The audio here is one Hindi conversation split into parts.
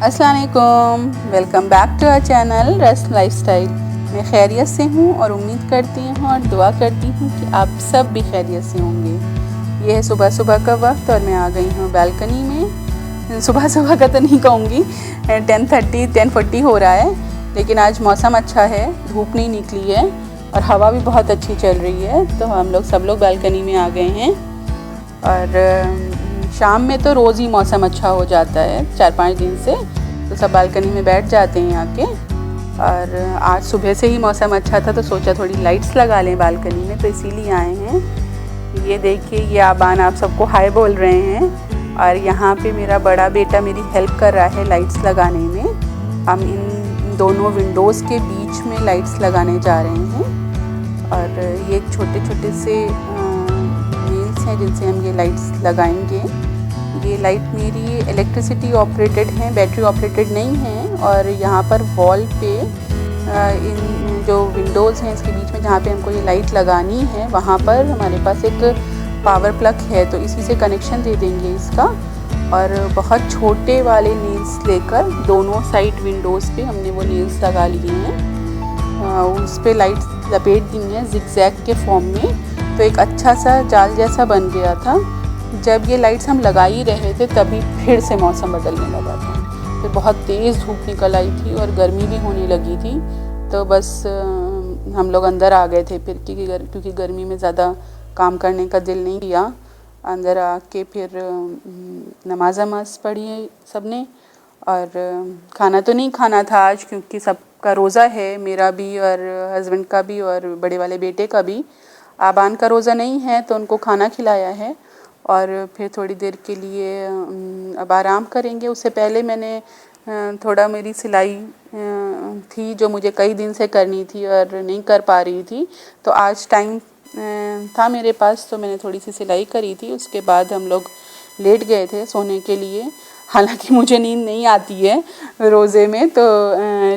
अस्सलाम वालेकुम, welcome back to our channel Ras lifestyle. मैं खैरियत से हूँ और उम्मीद करती हूँ और दुआ करती हूँ कि आप सब भी खैरियत से होंगे। यह है सुबह सुबह का वक्त और मैं आ गई हूँ बालकनी में। सुबह सुबह का तो नहीं कहूँगी, 10:40 हो रहा है, लेकिन आज मौसम अच्छा है, धूप नहीं निकली है और हवा भी बहुत अच्छी चल रही है। तो हम लोग सब लोग बालकनी में आ गए हैं और शाम में तो रोज़ ही मौसम अच्छा हो जाता है 4-5 दिन से, तो सब बालकनी में बैठ जाते हैं आके। और आज सुबह से ही मौसम अच्छा था तो सोचा थोड़ी लाइट्स लगा लें बालकनी में, तो इसीलिए आए हैं। ये देखिए, ये आबान आप सबको हाय बोल रहे हैं और यहाँ पे मेरा बड़ा बेटा मेरी हेल्प कर रहा है लाइट्स लगाने में। हम इन दोनों विंडोज़ के बीच में लाइट्स लगाने जा रहे हैं और ये छोटे छोटे से नेल्स हैं जिनसे हम ये लाइट्स लगाएंगे। ये लाइट मेरी इलेक्ट्रिसिटी ऑपरेटेड हैं, बैटरी ऑपरेटेड नहीं है। और यहाँ पर वॉल पे इन जो विंडोज़ हैं इसके बीच में जहाँ पे हमको ये लाइट लगानी है, वहाँ पर हमारे पास एक पावर प्लग है, तो इसी से कनेक्शन दे देंगे इसका। और बहुत छोटे वाले नील्स लेकर दोनों साइड विंडोज़ पे हमने वो नील्स लगा लिए हैं। उस पर लाइट्स लपेट दी हैं जिगजैग के फॉर्म में, तो एक अच्छा सा जाल जैसा बन गया था। जब ये लाइट्स हम लगा ही रहे थे तभी फिर से मौसम बदलने लगा था, फिर बहुत तेज़ धूप निकल आई थी और गर्मी भी होने लगी थी। तो बस हम लोग अंदर आ गए थे फिर, क्योंकि गर्मी में ज़्यादा काम करने का दिल नहीं किया। अंदर आके फिर नमाज पढ़ी सबने और खाना तो नहीं खाना था आज, क्योंकि सबका रोज़ा है, मेरा भी और हस्बैंड का भी और बड़े वाले बेटे का भी। आबान का रोज़ा नहीं है तो उनको खाना खिलाया है और फिर थोड़ी देर के लिए अब आराम करेंगे। उससे पहले मैंने थोड़ा मेरी सिलाई थी जो मुझे कई दिन से करनी थी और नहीं कर पा रही थी, तो आज टाइम था मेरे पास तो मैंने थोड़ी सी सिलाई करी थी। उसके बाद हम लोग लेट गए थे सोने के लिए। हालांकि मुझे नींद नहीं आती है रोज़े में, तो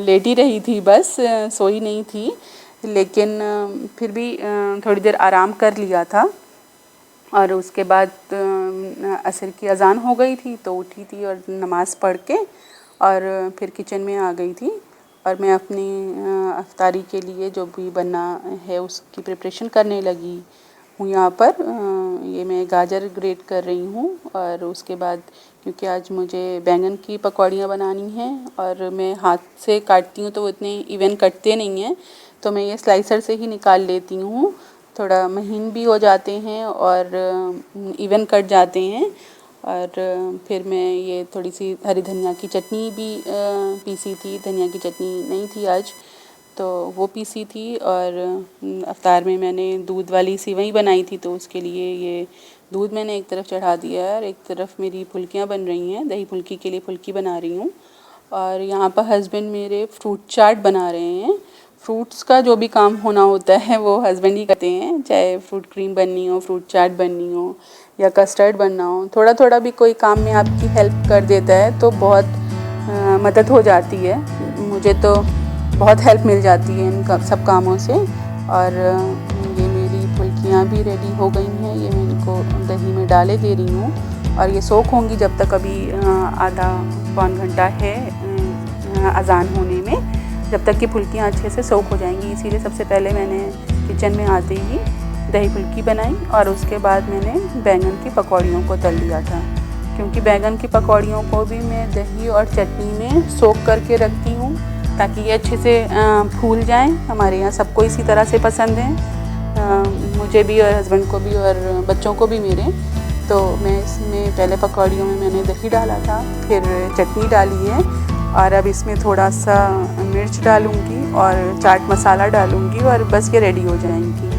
लेट ही रही थी, बस सोई नहीं थी, लेकिन फिर भी थोड़ी देर आराम कर लिया था। और उसके बाद असर की अज़ान हो गई थी तो उठी थी और नमाज़ पढ़ के और फिर किचन में आ गई थी और मैं अपनी अफ्तारी के लिए जो भी बनना है उसकी प्रिपरेशन करने लगी हूँ। यहाँ पर ये मैं गाजर ग्रेट कर रही हूँ और उसके बाद क्योंकि आज मुझे बैंगन की पकौड़ियाँ बनानी हैं और मैं हाथ से काटती हूँ तो वो इतने इवन कटते नहीं हैं, तो मैं ये स्लाइसर से ही निकाल लेती हूँ, थोड़ा महीन भी हो जाते हैं और इवन कट जाते हैं। और फिर मैं ये थोड़ी सी हरी धनिया की चटनी भी पीसी थी, धनिया की चटनी नहीं थी आज तो वो पीसी थी। और अफ्तार में मैंने दूध वाली सेवई बनाई थी, तो उसके लिए ये दूध मैंने एक तरफ चढ़ा दिया है और एक तरफ मेरी फुल्कियाँ बन रही हैं, दही फुल्की के लिए फुल्की बना रही हूँ। और यहाँ पर हस्बैंड मेरे फ्रूट चाट बना रहे हैं। फ्रूट्स का जो भी काम होना होता है वो हस्बैंड ही करते हैं, चाहे फ्रूट क्रीम बननी हो, फ्रूट चाट बननी हो या कस्टर्ड बनना हो। थोड़ा थोड़ा भी कोई काम में आपकी हेल्प कर देता है तो बहुत मदद हो जाती है। मुझे तो बहुत हेल्प मिल जाती है इन सब कामों से। और ये मेरी फुल्कियाँ भी रेडी हो गई हैं, ये मैं इनको दही में डाले दे रही हूँ और ये सोख होंगी जब तक। अभी आधा पौन घंटा है अज़ान होने में, जब तक कि फुल्कियाँ अच्छे से सोख हो जाएंगी। इसीलिए सबसे पहले मैंने किचन में आते ही दही फुल्की बनाई और उसके बाद मैंने बैंगन की पकौड़ियों को तल लिया था, क्योंकि बैंगन की पकौड़ियों को भी मैं दही और चटनी में सोख करके रखती हूँ ताकि ये अच्छे से फूल जाएं। हमारे यहाँ सबको इसी तरह से पसंद है, मुझे भी और हस्बैंड को भी और बच्चों को भी मेरे। तो मैं इसमें पहले पकौड़ियों में मैंने दही डाला था, फिर चटनी डाली है और अब इसमें थोड़ा सा मिर्च डालूँगी और चाट मसाला डालूँगी और बस ये रेडी हो जाएंगी।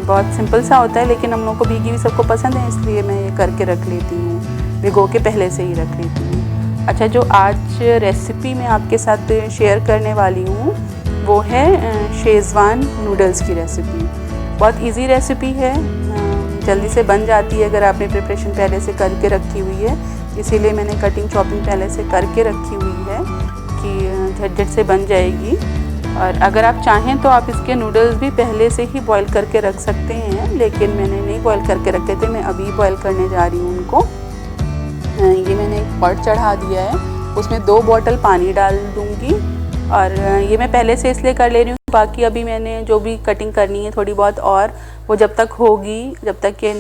बहुत सिंपल सा होता है, लेकिन हम लोग को भीगी हुई सबको पसंद है, इसलिए मैं ये करके रख लेती हूँ, भिगो के पहले से ही रख लेती हूँ। अच्छा, जो आज रेसिपी मैं आपके साथ शेयर करने वाली हूँ वो है शेज़वान नूडल्स की रेसिपी। बहुत इजी रेसिपी है, जल्दी से बन जाती है अगर आपने प्रिपरेशन पहले से करके रखी हुई है। इसीलिए मैंने कटिंग चॉपिंग पहले से करके रखी हुई है कि झटझट से बन जाएगी। और अगर आप चाहें तो आप इसके नूडल्स भी पहले से ही बॉईल करके रख सकते हैं, लेकिन मैंने नहीं बॉईल करके रखे थे, मैं अभी बॉईल करने जा रही हूँ उनको। ये मैंने एक पॉट चढ़ा दिया है उसमें 2 बॉटल पानी डाल दूँगी। और ये मैं पहले से इसलिए कर ले रही हूँ, बाकी अभी मैंने जो भी कटिंग करनी है थोड़ी बहुत, और वो जब तक होगी, जब तक कि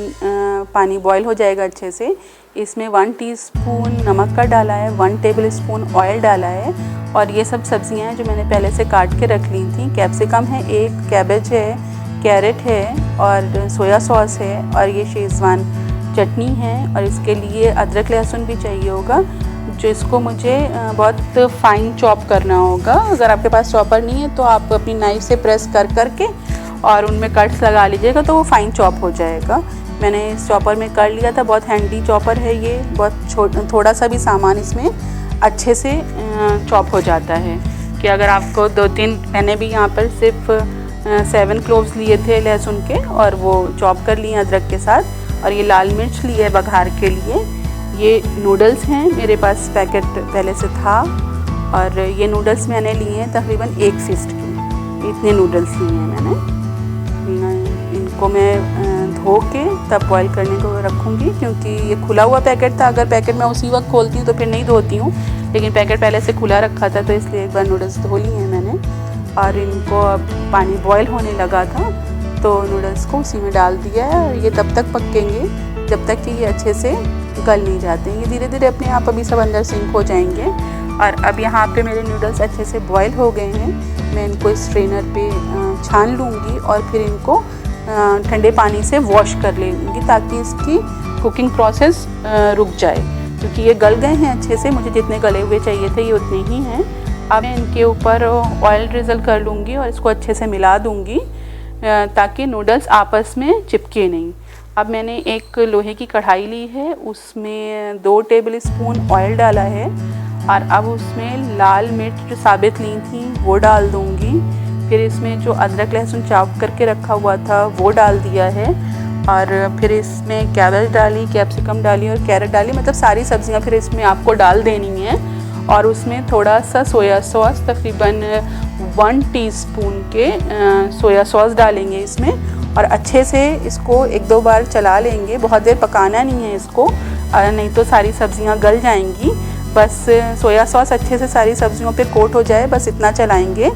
पानी बॉईल हो जाएगा अच्छे से। इसमें 1 टीस्पून नमक का डाला है, 1 टेबलस्पून ऑयल डाला है, और ये सब सब्जियां हैं जो मैंने पहले से काट के रख ली थी। कैप्सिकम है, 1 कैबेज है, कैरेट है, और सोया सॉस है, और ये शेज़वान चटनी है, और इसके लिए अदरक लहसुन भी चाहिए होगा, जो इसको मुझे बहुत फाइन चॉप करना होगा। अगर आपके पास चॉपर नहीं है तो आप अपनी नाइफ़ से प्रेस कर के और उनमें कट्स लगा लीजिएगा, तो वो फाइन चॉप हो जाएगा। मैंने इस चॉपर में कर लिया था, बहुत हैंडी चॉपर है ये, बहुत थोड़ा सा भी सामान इसमें अच्छे से चॉप हो जाता है। कि अगर आपको 2-3, मैंने भी यहाँ पर सिर्फ 7 क्लोव्स लिए थे लहसुन के, और वो चॉप कर लिए अदरक के साथ। और ये लाल मिर्च लिए है बघार के लिए। ये नूडल्स हैं, मेरे पास पैकेट पहले से था, और ये नूडल्स मैंने लिए हैं तकरीबन 1 फिस्ट के, इतने नूडल्स लिए हैं मैंने। इनको मैं धो के तब बॉईल करने को रखूँगी, क्योंकि ये खुला हुआ पैकेट था। अगर पैकेट मैं उसी वक्त खोलती हूँ तो फिर नहीं धोती हूँ, लेकिन पैकेट पहले से खुला रखा था, तो इसलिए एक बार नूडल्स धो लिए हैं मैंने। और इनको अब पानी बॉईल होने लगा था तो नूडल्स को उसी में डाल दिया है, और ये तब तक पकेंगे जब तक कि ये अच्छे से गल नहीं जाते। ये धीरे धीरे अपने आप अभी सब अंदर सिंक हो जाएंगे। और अब यहाँ पे मेरे नूडल्स अच्छे से बॉईल हो गए हैं। मैं इनको स्ट्रेनर पे छान लूँगी, और फिर इनको ठंडे पानी से वॉश कर लेंगी, ताकि इसकी कुकिंग प्रोसेस रुक जाए, क्योंकि ये गल गए हैं अच्छे से। मुझे जितने गले हुए चाहिए थे ये उतने ही हैं। अब मैं इनके ऊपर ऑयल ड्रिजल कर लूँगी और इसको अच्छे से मिला दूँगी, ताकि नूडल्स आपस में चिपके नहीं। अब मैंने एक लोहे की कढ़ाई ली है, उसमें 2 टेबलस्पून ऑयल डाला है, और अब उसमें लाल मिर्च जो साबित ली थी वो डाल दूँगी। फिर इसमें जो अदरक लहसुन चॉप करके रखा हुआ था वो डाल दिया है, और फिर इसमें कैबेज डाली, कैप्सिकम डाली और कैरेट डाली, मतलब सारी सब्जियां फिर इसमें आपको डाल देनी है। और उसमें थोड़ा सा सोया सॉस, तकरीबन 1 टीस्पून के सोया सॉस डालेंगे इसमें, और अच्छे से इसको 1-2 बार चला लेंगे। बहुत देर पकाना नहीं है इसको, नहीं तो सारी सब्जियां गल जाएंगी। बस सोया सॉस अच्छे से सारी सब्जियों पे कोट हो जाए, बस इतना चलाएंगे।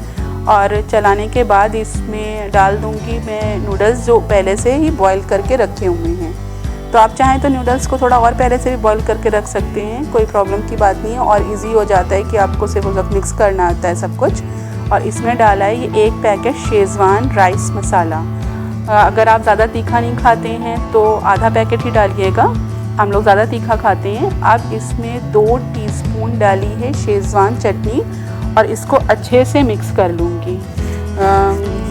और चलाने के बाद इसमें डाल दूंगी मैं नूडल्स, जो पहले से ही बॉईल करके रखे हुए हैं। तो आप चाहें तो नूडल्स को थोड़ा और पहले से भी बॉईल करके रख सकते हैं, कोई प्रॉब्लम की बात नहीं है, और इजी हो जाता है कि आपको सिर्फ उस वक्त मिक्स करना आता है सब कुछ। और इसमें डाला है ये 1 पैकेट शेज़वान राइस मसाला। अगर आप ज़्यादा तीखा नहीं खाते हैं तो आधा पैकेट ही डालिएगा, हम लोग ज़्यादा तीखा खाते हैं। अब इसमें 2 टीस्पून डाली है शेज़वान चटनी, और इसको अच्छे से मिक्स कर लूँगी।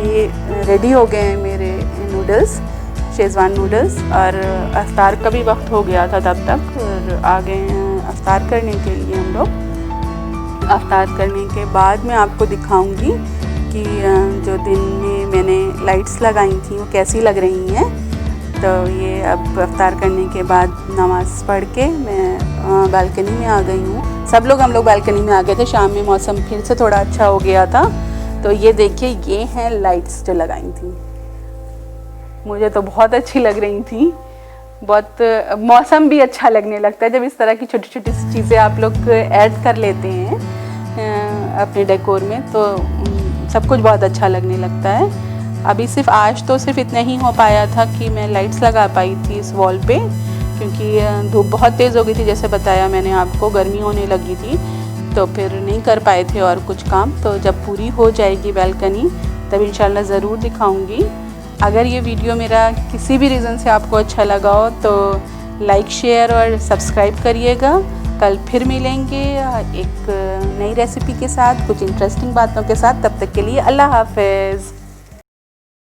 ये रेडी हो गए हैं मेरे नूडल्स, शेज़वान नूडल्स। और अफ्तार का भी वक्त हो गया था तब तक, और आ गए हैं अफ्तार करने के लिए हम लोग। अफ्तार करने के बाद मैं आपको दिखाऊंगी कि जो दिन में मैंने लाइट्स लगाई थी वो कैसी लग रही हैं। तो ये अब अफ्तार करने के बाद नमाज़ पढ़ के मैं बालकनी में आ गई हूँ। सब लोग हम लोग बालकनी में आ गए थे, शाम में मौसम फिर से थोड़ा अच्छा हो गया था। तो ये देखिए, ये हैं लाइट्स जो लगाई थी, मुझे तो बहुत अच्छी लग रही थी। बहुत मौसम भी अच्छा लगने लगता है जब इस तरह की छोटी छोटी चीज़ें आप लोग ऐड कर लेते हैं अपने डेकोर में, तो सब कुछ बहुत अच्छा लगने लगता है। अभी सिर्फ आज तो सिर्फ इतना ही हो पाया था कि मैं लाइट्स लगा पाई थी इस वॉल पे, क्योंकि धूप बहुत तेज़ हो गई थी, जैसे बताया मैंने आपको, गर्मी होने लगी थी, तो फिर नहीं कर पाए थे और कुछ काम। तो जब पूरी हो जाएगी बालकनी तब इंशाल्लाह ज़रूर दिखाऊंगी। अगर ये वीडियो मेरा किसी भी रीज़न से आपको अच्छा लगा हो तो लाइक, शेयर और सब्सक्राइब करिएगा। कल फिर मिलेंगे एक नई रेसिपी के साथ, कुछ इंटरेस्टिंग बातों के साथ। तब तक के लिए अल्लाह हाफ़िज़।